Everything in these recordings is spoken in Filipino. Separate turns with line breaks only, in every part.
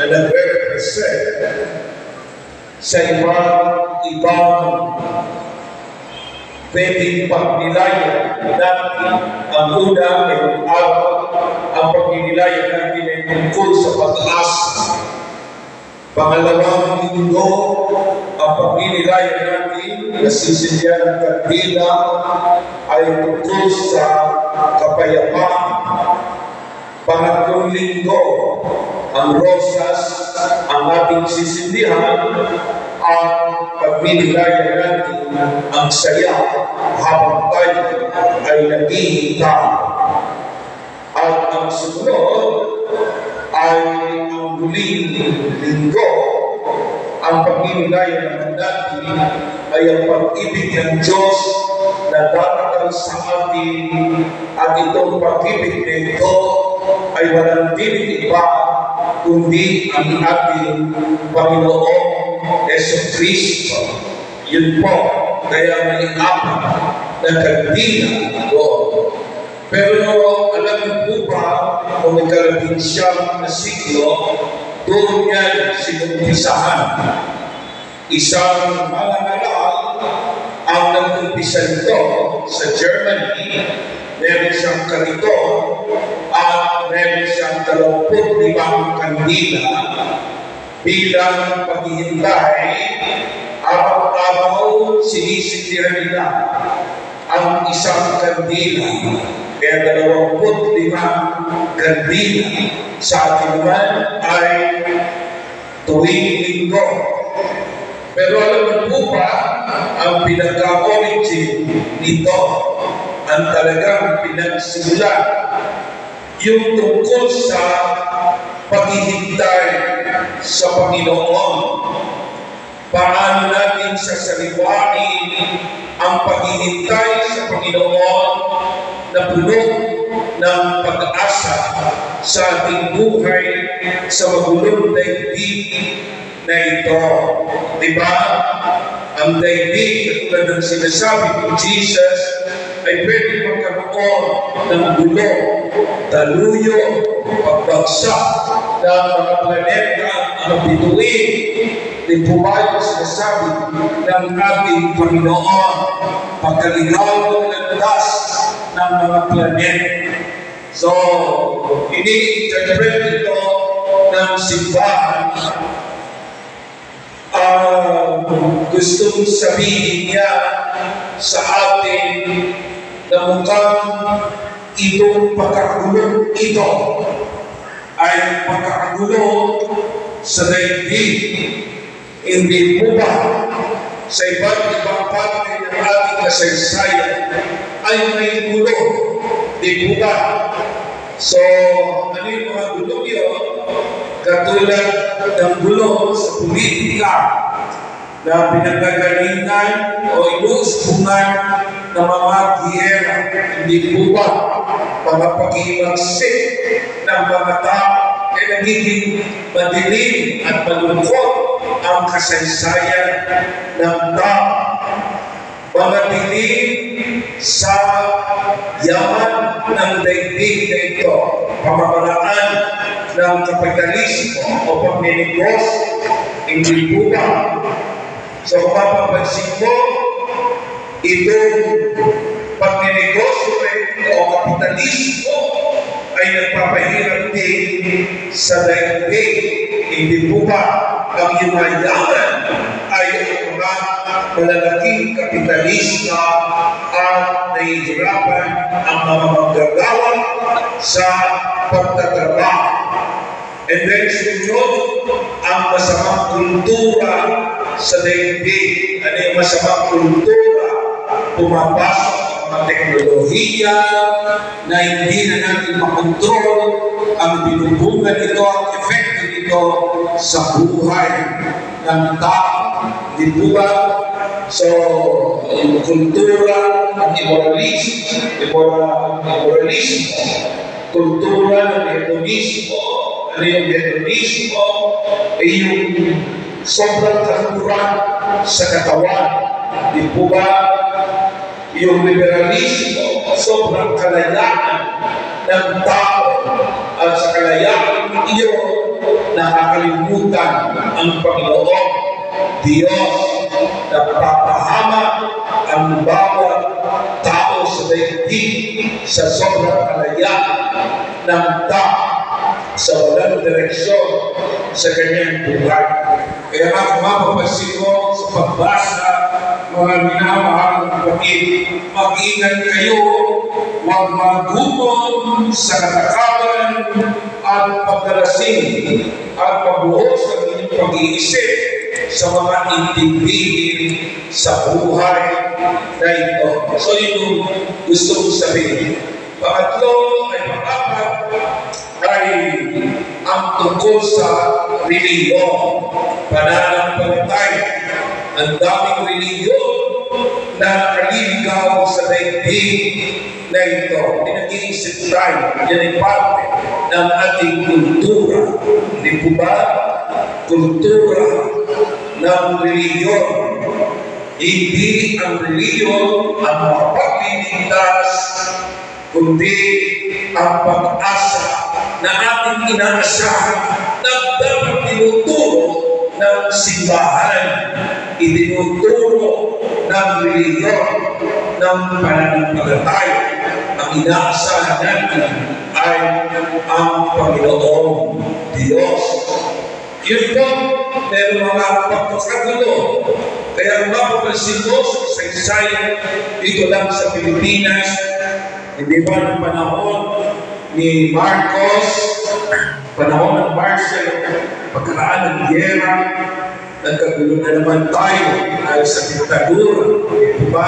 na nagre-represent sa ibang pwedeng pagnilayan natin. Ang una ay ang pagnilayan natin ay tungkol sa pag-asa. Pangalawang linggo, ang pagnilayan natin na sisilya ng kandila ay tungkol sa kapayapaan. Pangatlong linggo, ang rosas, ang ating sisindihan, ang pagnilayan natin ang saya habang tayo ay naghihintay. At ang sumunod ay ang huling linggo, ang pagnilayan natin ay ang pag-ibig ng Diyos na darating sa atin, at itong pag-ibig nito ay walang iba kundi ang ating Panginoong Jesucristo. Yun po, kaya may apat na kandila doon. Pero alam niyo po ba, kung ikalabinsyam na siglo, doon yan sinumpisahan. Isang mangangaral ang nag-umpisa nito sa Germany. Meron siyang kariton at meron siyang 25 kandila bilang paghihintay. Araw-araw sinisindihan nila ang isang kandila. Kaya 25 kandila sa atin naman ay tuwing linggo. Pero alam mo po ba, ang pinagka-origin nito, ang talagang pinagsimulan, yung tungkol sa paghihintay sa Panginoon. Paano natin sasaliwain ang paghihintay sa Panginoon na puno ng pag-asa sa ating buhay sa magulong daigdig na ito. Diba? Ang daigdig, tulad ng sinasabi ni Jesus, ay pwede magkaroon ng gulo, daluyo, pagbagsak ng mga planeta, ang bituin. Di po ba yung sinasabi ng ating Panginoon, pagkaligaw ng landas ng mga planeta. So, ini-interpret ito ng simbahan. Gustong sabihin niya sa atin na mukhang itong pagkakagulo ito ay pagkakagulo sa daigdig. Hindi po ba sa iba't ibang parte ng ating kasaysayan ay may gulo? Di po ba? So, ano yung mga gulo yun? Katulad ng gulo sa politika na pinagagalingan o inuuspungan ng mga giyera. Hindi po ba mga pag-iimagsik ng mga tao ay nagiging madilim at malungkot ang kasaysayan ng tao. Mga dilim sa yaman ng daigdig na ito, pamamaraan ng kapitalismo o pagninegosyo, hindi po ba? So kung mapapansin mo, itong pagninegosyo o kapitalismo ay nagpapahirap din sa daigdig. Hindi po ba ang yumayaman ay ang mga malalaking kapitalista at nahihirapan ang mga manggagawa sa pagtatrabaho. And then sunod ang masamang kultura sa daigdig. Ano yung masamang kultura? Pumapasok ang mga teknolohiya na hindi na natin makontrol ang binubungan nito at epekto nito sa buhay ng tao. Di po ba? So, yung kultura ng immoralismo, kultura ng hedonismo. Ano yung hedonismo? Ay yung sobrang kaluran sa katawan. Di po ba? Yung liberalismo, sobrang kalayaan ng tao. At sa kalayaan iyo nakakalimutan ang Panginoon Diyos na papahama ang bawat tao sa daigdig sa sobrang kalaya ng sa walang direksyon sa kanyang buhay. Kaya nga mapapansin ko sa pagbasa, mga minamahal ng kapatid, mag-ingat kayo, huwag magumon sa katakawan at pagdalasing at pagbuhos ng inyong pag-iisip sa mga intindihin sa buhay na ito. So yun gusto kong sabihin. Pangatlo ay pangapat ay ang tungkol sa reliyon, pananampalataya. Ang daming reliyon na nakaliligaw sa daigdig na ito. Pinag-iisip tayo, yan ay parte ng ating kultura. Hindi po ba? Kultura ng reliyon. Hindi ang reliyon ang makapagliligtas, kundi ang pag-asa na ating inaasahan na dapat tinuturo ng simbahan, itinuturo ng reliyon, ng pananampalataya. Ang inaasahan natin ay ang Panginoong Diyos. Yun po, meron mga pagkakagulo. Kaya mapapansin mo sa kasaysayan dito lang sa Pilipinas, hindi ba ng panahon ni Marcos, panahon ng Marcel, pagkaraan ng Guerra, nagkagulo na naman tayo dahil sa diktadura, diba?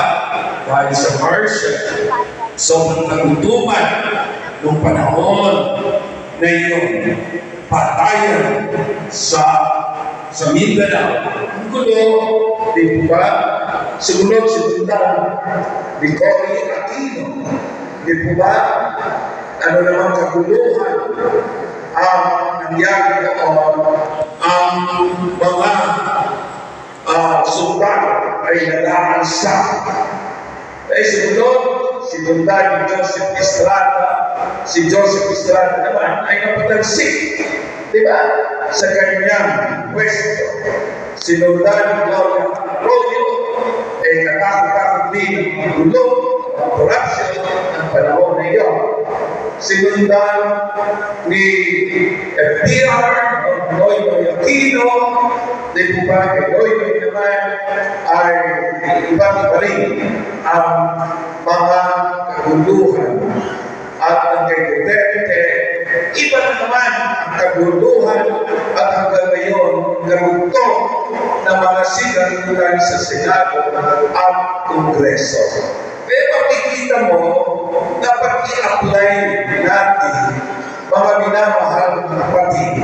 Dahil sa Marcel. So, nagkagutuman noong panahon na yun, patayan sa Mindanao. Ang gulo, diba? Sumunod si Tundang ni Cory Aquino. Diba? Ano naman kaguluhan ang nangyari noon, ang mga sundalo ay nag-aansa. Ay sumunod, sinundan ni Joseph Estrada. Si Joseph Estrada naman ay napatansik, diba? Sa kanyang pwesto. Sinundan ni Gloria Arroyo, ay natakot-takot din ang gulo, ang corruption ng panahon na iyon. Sinundan ni FDR, Noynoy Aquino, di po ba kay Noynoy naman ay iba-iba rin ang mga kaguluhan. At ang kay Duterte, iba na naman ang kaguluhan at hanggang ngayon naruto ng mga sigalugan sa Senado at Kongreso. Kaya makikita mo, dapat i-apply natin, mga minamahal ng kapatid,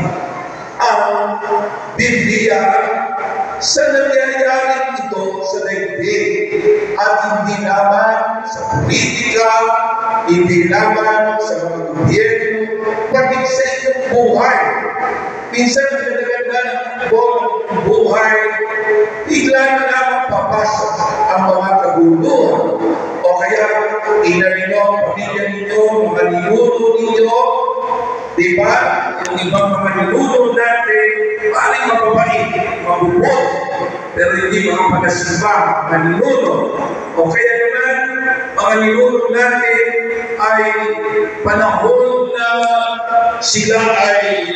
ang Biblia sa nangyayari ito sa daigdig at hindi naman sa politika, hindi naman sa mga gobyerno, pati sa iyong buhay. Minsan pinaganda ng buhay, bigla na naman papasok ang mga kaguluhan. O kaya, ina ninyo, pamilya ninyo, mga ninuno ninyo, di ba? Yung ibang mga ninuno natin, maaaring mababait, mabubot, pero hindi mga panasimba, mga ninuno. O kaya naman, mga ninuno natin ay panahon na sila ay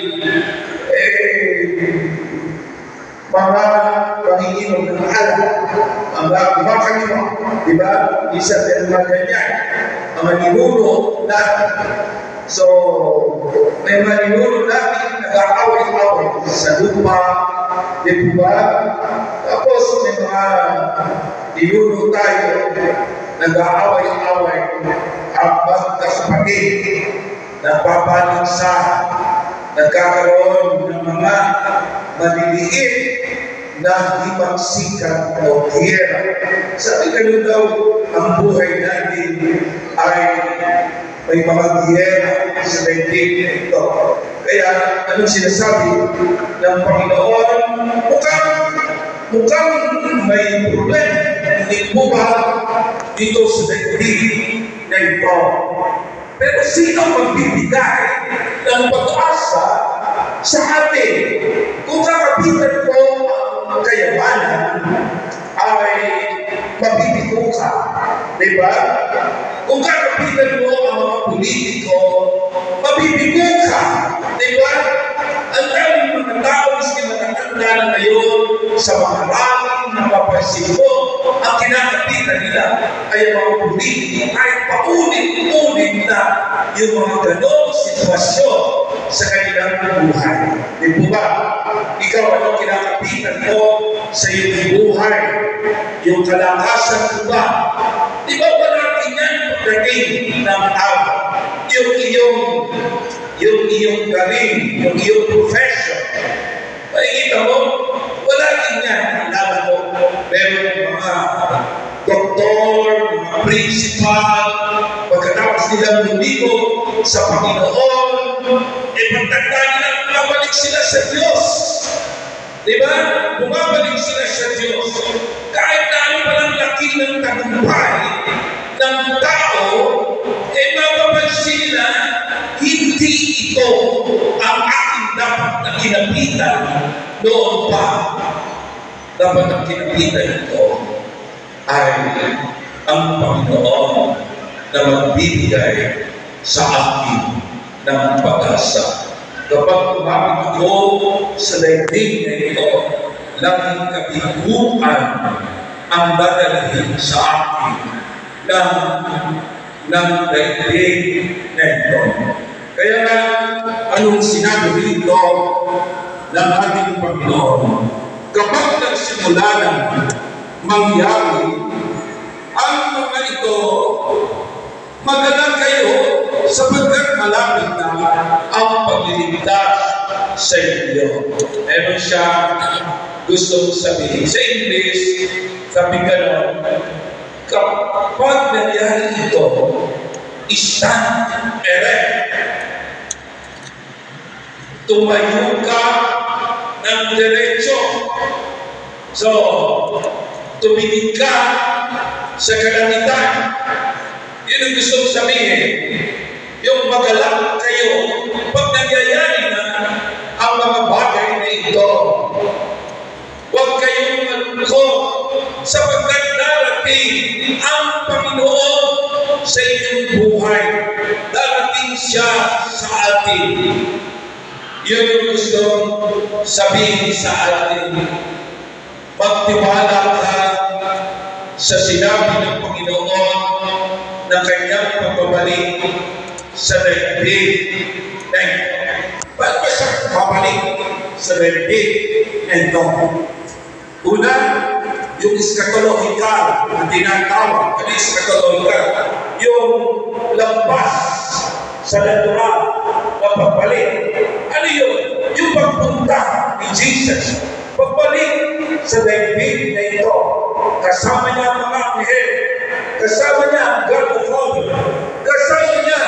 mga panginginom ng alak, mga kumakaliwa, di ba? Isa din mga ganyan, mga ninuno natin. So, may mga ninuno natin nag-aaway-away sa lupa, di ba? Tapos may mga ninuno tayo nag-aaway-away ang magkakapatid, nagpapaligsahan, nagkakaroon ng mga maliliit na himagsikan o giyera. Sabi ganun daw, ang buhay natin ay may mga giyera sa daigdig na ito. Kaya, anong sinasabi ng Panginoon? Mukhang may problema. Hindi po ba dito sa daigdig na ito? Pero sino magbibigay ng pag-asa sa atin. Kung kakapitan ko ang kayamanan, ay mabibigo ka. Diba? Kung kakapitan mo ang mga politiko, mabibigo ka. Diba? Ang daming mga tao miski matatanda na ngayon sa mga rally na papansin ko, ang kinakapitan nila ay mga politiko ay paulit-ulit na yung mga ganong sitwasyon sa kanilang buhay. Di po ba? Ikaw, ano kinakapitan mo sa iyong buhay? Yung kalakasan mo ba? Di ba palagi yan pagdating ng araw? Yung iyong galing, yung iyong profession. Makikita mo, wala din yan. Alam mo, meron mga doktor, mga principal, pagkatapos nilang lumigo sa Panginoon, pagtanda nila, bumabalik sila sa Diyos. Diba? Bumabalik sila sa Diyos. Kahit na ano palang laki ng tagumpay ng tao, mapapansin na hindi ito ang aking dapat na kinapitan noon pa. Dapat ang kinapitan ito ay ang Panginoon na magbibigay sa akin ng pag-asa. Kapag kumapit ako sa daigdig na ito, laging kabiguan ang dadalhin sa akin ng daigdig na ito. Kaya nga, anong sinabi dito ng ating Panginoon? Kapag nagsimula ng mangyari ang mga ito, magalang kayo sapagkat malapit na ang pagliligtas sa inyo. Meron siya gustong sabihin. Sa English, sabi gano'n, kapag nangyari ito, stand erect. Tumayo ka ng diretso. So, tumingin ka sa kalangitan. Yun ang gusto kong sabihin. Yung magalak kayo, pag nangyayari na ang mga bagay na ito, huwag kayong malungkot sapagkat darating ang Panginoon sa inyong buhay. Darating siya sa atin. Yun yung gusto sabihin sa atin. Magtiwala ka sa sinabi ng Panginoon na kanyang pagbabalik sa daigdig na ito. Ba't ba siya babalik sa daigdig na ito? Una, yung eschatological na tinatawag. Ano eschatological? Yung lampas sa natural na pagbalik. Ano yun? Yung pagpunta ni Jesus. Pagbalik sa daigdig na ito. Kasama niya ang mga anghel. Kasama niya ang God the Father. Kasama niya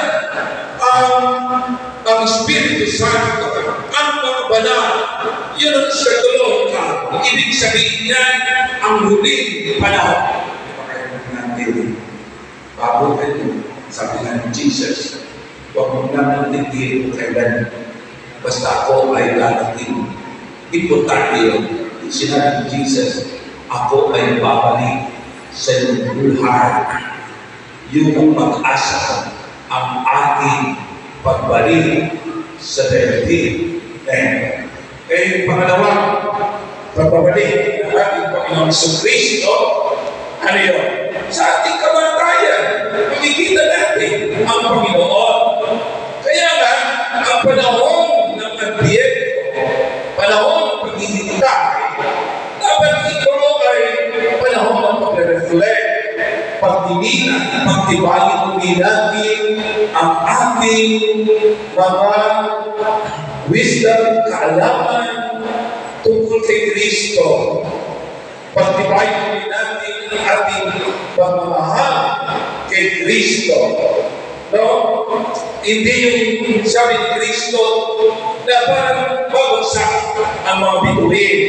ang Espiritu Santo. Ang mga banal. Yun ang eschatological. Ibig sabihin niya ang huling panahon. Bago ito, sabi nga ni Jesus, huwag mo naman natigil kailan. Basta ako ay darating. Importante yun. Sinabi ni Jesus, ako ay babalik sa iyong buhay. Yung mag-asa ang ating pagbalik sa daigdig na ito. Kaya yung pangalawa, pagbabalik ng ating Panginoon Kristo, ano yun? Sa ating kamatayan, makikita natin ang Panginoon. Kaya nga, ang panahon ng Adbyento, panahon ng paghihintay, dapat ito ay panahon ng pag-reflect, pagdinilan, pagtibayin ulit natin ang ating mga wisdom, kaalaman tungkol kay Kristo. Pagtibayin ulit natin ang ating pagmamahal kay Kristo. No? Hindi yung sabi ni Kristo na parang babagsak ang mga bituin.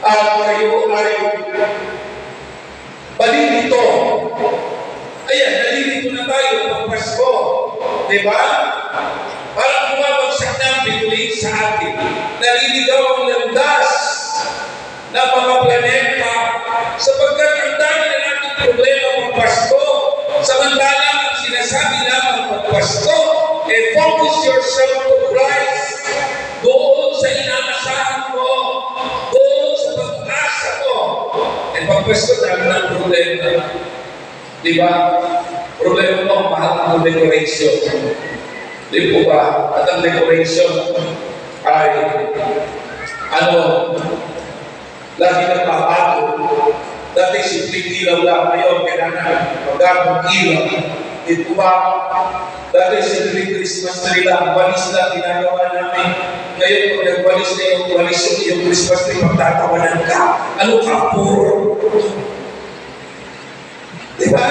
At kayo ay balilito. Ayan, nalilito na tayo pag Pasko. Diba? Parang bumabagsak na ang bituin sa atin. Naliligaw ang landas ng mga planeta sapagkat ang dami na nating problema magpasto. Samantalang ang sinasabi naman magpasto, focus yourself to Christ. Doon sa inaasahan mo, doon sa pag-asa mo. Pagpasto dami ng problema. Diba? Problema mo, mahal ng decoration. Di po ba? At ang decoration ay lagi nagpapago. Dati simpleng ilaw lang. Ngayon, kailangan magagong ilaw. Di po ba? Dati simpleng Christmas tree lang. Walis lang ginagawa namin. Ngayon, kung nagwalis na yung Christmas tree, pagtatawanan ka. Ano ka? Puro. Di ba?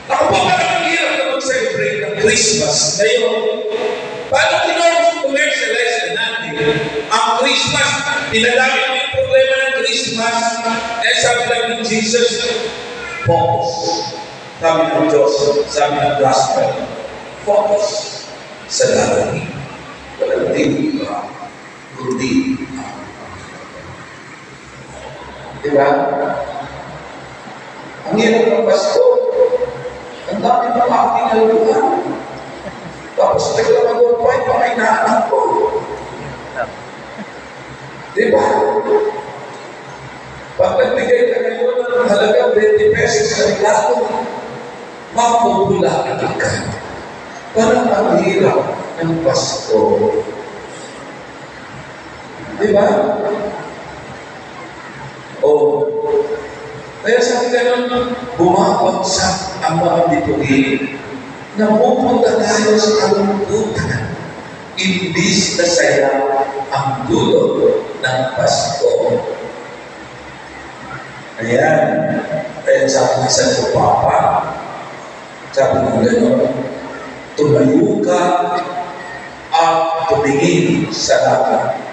Ako pa parang hirap na mag-celebrate ng Christmas. Ngayon, paano commercialize na natin ang Christmas? Pinadami mo yung problema ng Christmas. Sabi lang ni Jesus, focus. Sabi ng Diyos, sabi ng gospel, focus sa darating. Walang din ba? Kundi. Diba? Ang hirap ng Pasko, ang dami ng aking naluhan. Tapos naglamagupay pa kay naanak ko. Diba? Pag nagbigay ka ngayon ng halagang 20 pesos sa regalo, mapupulaan ka. Parang ang hirap ng Pasko. Diba? Kaya sabi ganun, bumabagsak ang mga bituin na pupunta tayo sa kalungkutan. Imbis na saya ang dulo ng Pasko. Ayan. Kaya sabi ng Santo Papa, sabi ng gano'n, tumayo ka at tumingin sa langit.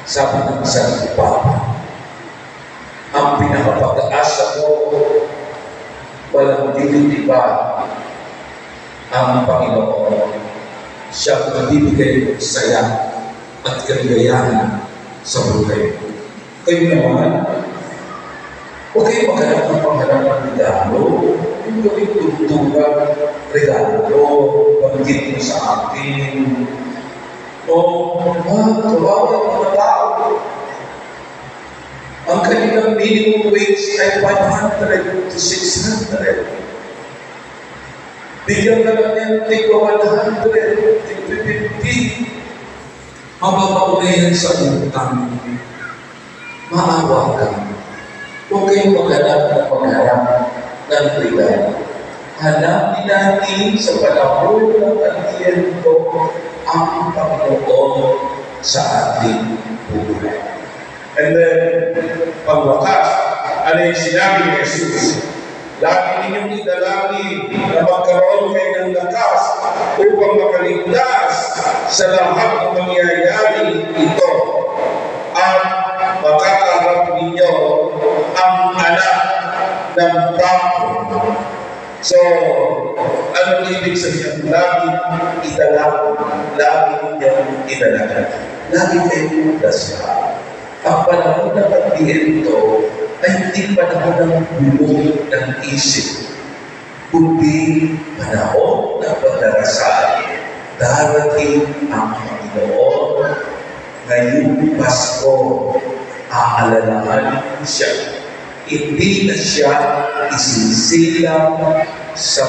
Sabi ng Santo Papa, ang pinakapag-aasa mo, walang dilidiba ang Panginoon. Siya ang nagbibigay ng saya at kaligayahan sa buhay. Kayo naman, huwag kayo maghanap ng panghanap ng regalo. Yung gawing tugtugan, regalo, banggit mo sa atin. Kawawa ang mga tao. Ang kanilang minimum wage ay 500 to 600. Bigyan ka lang yan, tigwa 100, tigwa 50. Mababaulayan sa utang. Maawa ka. Huwag kayong maghanap ng pagharap ng regalo. Hanapin natin sa panahon ng Adviento ang Panginoon sa ating buhay. And then, pagwakas, ano yung sinabi ni Jesus? Lagi ninyong idalangin na magkaroon kayo ng lakas upang makaligtas sa lahat ng mangyayari ito. At makakaharap ninyo ang anak ng tao. So, anong ibig sabihin? Lagi idalangin. Lagi ninyong idalangin. Lagi kayong dasal. Ang panahon ng Adviento ay hindi panahon ng bulong ng isip, kundi panahon ng pagdarasal. Darating ang Panginoon. Ngayong Pasko, aalalahanin siya. Hindi na siya isisilang sa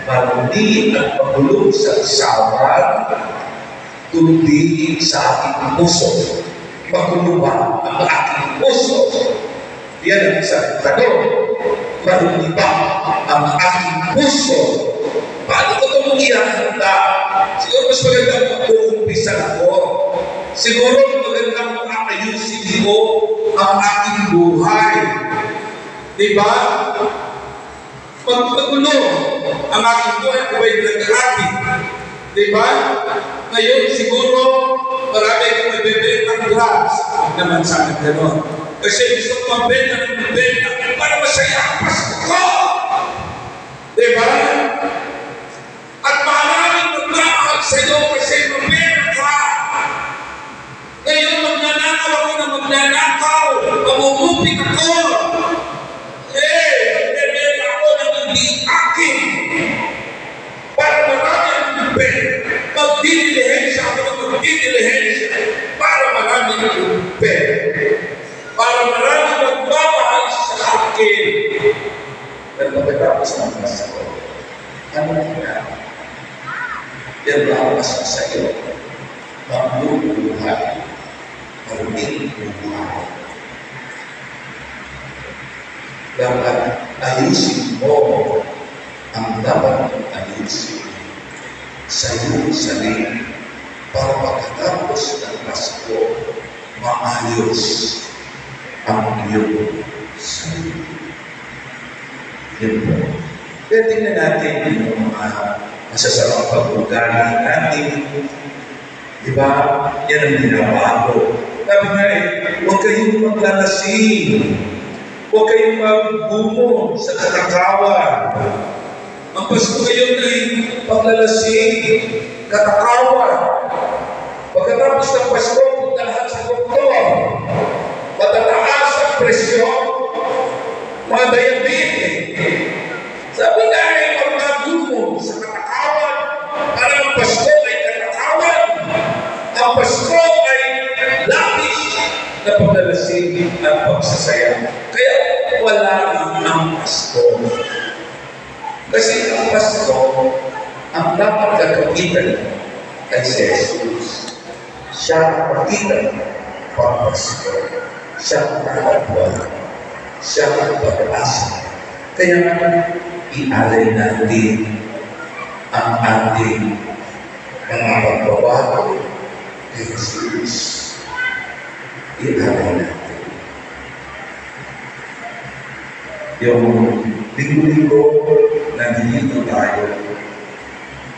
marumi at pagulong sa isawan, kundi sa aking puso. Maguluhan ang aking puso. Yan ang isang tanong. Marumi ba ang aking puso? Paano ko ito mangyahanda? Siguro mas magandang mag-uumpisa ako. Siguro magandang ayusin ko ang aking buhay. Diba? Magpagulo ang aking buhay kung may nag-aapi. Diba? Ngayon siguro marami kong nabibenta ng drugs. Naman sa akin gano'n. Kasi gusto ko mabenta ng mabenta para masaya ang Pasko ko. Diba? At maraming magmamahal sa iyo kasi mabenta buhay. Maraming buhay. Dapat ayusin mo ang dapat ayusin sa iyong sarili para pagkatapos ng Pasko, maayos ang iyong sarili. Yun po. Kaya tingnan natin yung mga masasarang pag-ugali natin. Diba? Yan ang binabago. Sabi nga huwag kayong maglalasing. Huwag kayong magbumo sa katakawan. Ang Pasko ngayon ay paglalasing, katakawan. Pagkatapos ng Pasko, punta lahat sa doktor. Matataas ang presyon, mga diabetes. Sabi nga huwag magbumo sa katakawan. Para ang Pasko ay katakawan. Ang Pasko ay labis na paglalasing at pagsasaya. Kaya wala ang Pasko. Kasi ang Pasko, ang dapat gagamitan ay si Jesus. Siya ang pagitan ng Pasko. Siya ang nakakawala. Siya ang pag-asa. Kaya ialay natin ang ating mga pagbabago kay Jesus. Ialay natin. Yung linggo-linggo na dito tayo,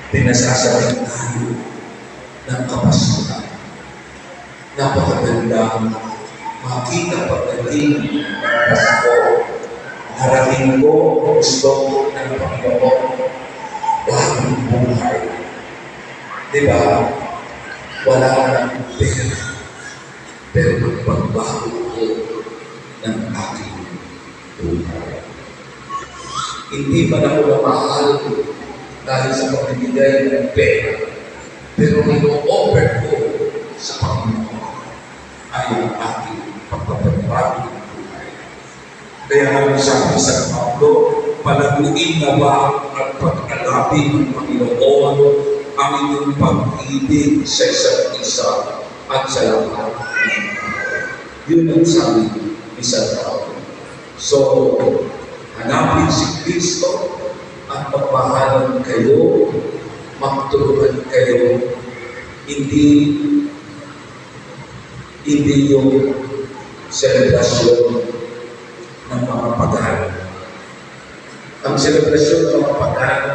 pinasasabi tayo ng kapasukan. Napakagandang makita pagdating ng Pasko. Harapin ko gusto ng Panginoon bagong buhay. Diba? Wala ka ng pera, pero magpagbago ko ng aking buhay. Hindi man ako namahal dahil sa pagbibigay ng pera, pero ino-offer ko sa Panginoon ay ang aking pagpapagbago ng buhay. Kaya ang sabi sa Pablo, palaguin na ba at pag-alapin ng Panginoon ang inyong pag-ibig sa isa't isa at sa lahat ng tao. Yun ang sabi ni San Pablo. So, hanapin si Kristo at pagmahalan kayo, magtulungan kayo, hindi yung selebrasyon ng mga pagano. Ang selebrasyon ng mga pagano,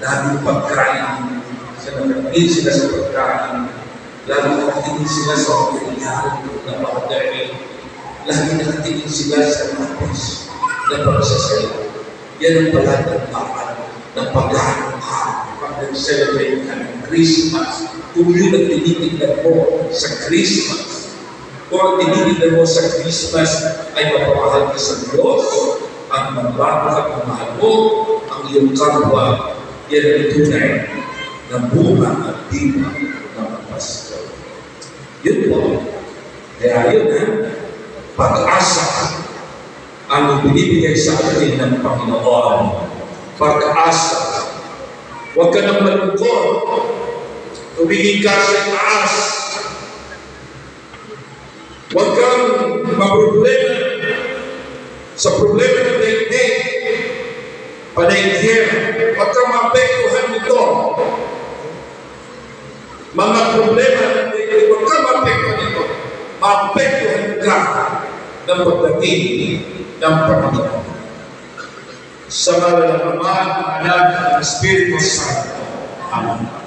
laging pagkain, sinanamin sila sa pagkain, laging nakatingin sila sa pagkain na pagkain, laging nakatingin sila sa napos na pagsasaya. Yan ang palatandaan ng pagano ka pag nag-celebrate ka ng Christmas. Kung yun ang tinitignan mo sa Christmas, kung ang tinitignan mo sa Christmas ay mapamahal ka sa Diyos at magbago ka ng mahal mo ang iyong kapwa, yan ang tunay na bunga at diwa ng Pasko. Yun po. Kaya yun pag-asa ang binibigay sa atin ng Panginoon. Pag-asa. Huwag ka nang malungkot. Tumingin ka sa taas. Huwag kang maproblema sa problema ng daigdig. Panaigyan. Huwag kang maapektuhan nito. Mga problema ng daigdig, huwag kang maapektuhan nito. Maapektuhan ka ng pagdating ng Panginoon. Sa ngalan ng Ama, Anak, at Espiritu Santo. Amen.